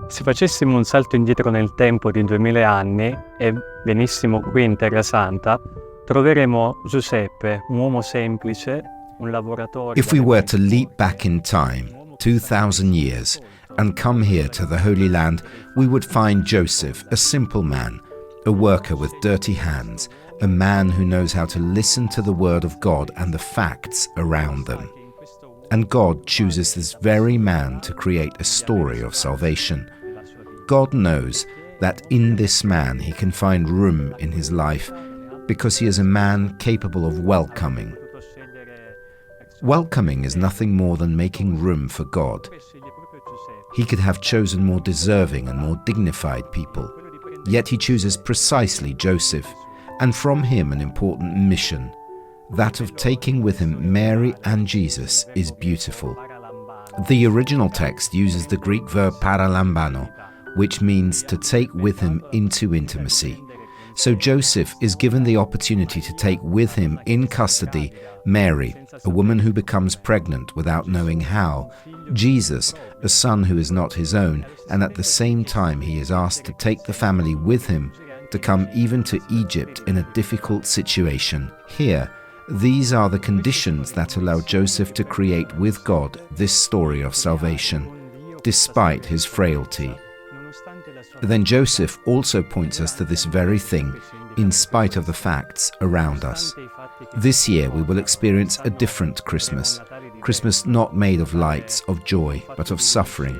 Se facessimo un salto indietro nel tempo di 2000 anni e venissimo qui in Terra Santa, troveremo Giuseppe, un uomo semplice, un lavoratore. If we were to leap back in time, 2,000 years, and come here to the Holy Land, we would find Joseph, a simple man, a worker with dirty hands, a man who knows how to listen to the word of God and the facts around them. And God chooses this very man to create a story of salvation. God knows that in this man he can find room in his life because he is a man capable of welcoming. Welcoming is nothing more than making room for God. He could have chosen more deserving and more dignified people, yet he chooses precisely Joseph, and from him an important mission. That of taking with him Mary and Jesus is beautiful. The original text uses the Greek verb paralambano, which means to take with him into intimacy. So Joseph is given the opportunity to take with him in custody Mary, a woman who becomes pregnant without knowing how, Jesus, a son who is not his own, and at the same time he is asked to take the family with him, to come even to Egypt in a difficult situation. Here, these are the conditions that allow Joseph to create with God this story of salvation, despite his frailty. Then Joseph also points us to this very thing, in spite of the facts around us. This year we will experience a different Christmas. Christmas not made of lights, of joy, but of suffering.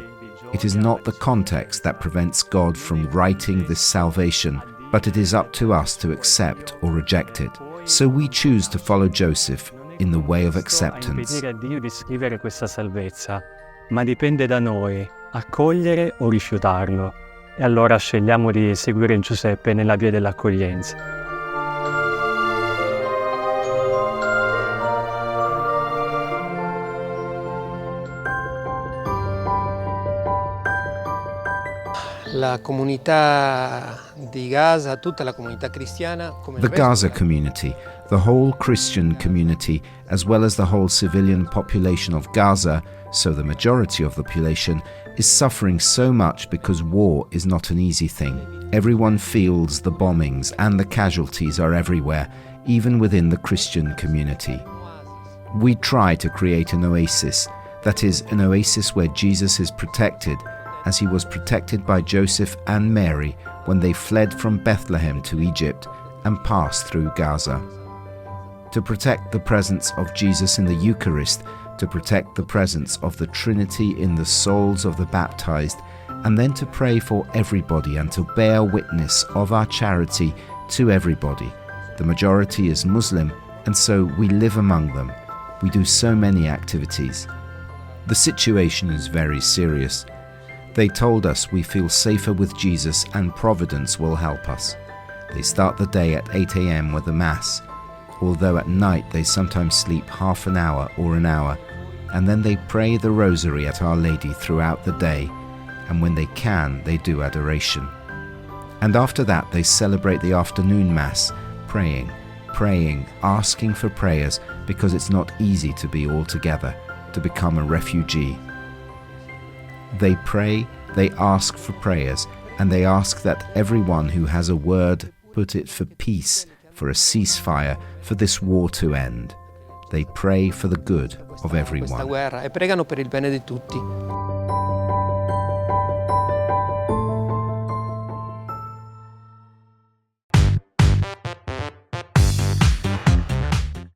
It is not the context that prevents God from writing this salvation, but it is up to us to accept or reject it. So we choose to follow Joseph in the way of acceptance. Non a Dio di scrivere questa salvezza, ma dipende da noi, accogliere o rifiutarlo. E allora scegliamo di seguire Giuseppe nella via dell'accoglienza. La comunità di Gaza, tutta la comunità cristiana, come The Gaza community, the whole Christian community, as well as the whole civilian population of Gaza, so the majority of the population, is suffering so much because war is not an easy thing. Everyone feels the bombings and the casualties are everywhere, even within the Christian community. We try to create an oasis, that is, an oasis where Jesus is protected, as he was protected by Joseph and Mary when they fled from Bethlehem to Egypt and passed through Gaza. To protect the presence of Jesus in the Eucharist, to protect the presence of the Trinity in the souls of the baptized, and then to pray for everybody and to bear witness of our charity to everybody. The majority is Muslim, and so we live among them. We do so many activities. The situation is very serious. They told us we feel safer with Jesus and Providence will help us. They start the day at 8 a.m. with a Mass, although at night they sometimes sleep half an hour or an hour, and then they pray the Rosary at Our Lady throughout the day, and when they can, they do adoration. And after that they celebrate the afternoon Mass, praying, asking for prayers, because it's not easy to be all together, to become a refugee. They pray, they ask for prayers, and they ask that everyone who has a word put it for peace, for a ceasefire, for this war to end. They pray for the good of everyone. Questa guerra e pregano per il bene di tutti.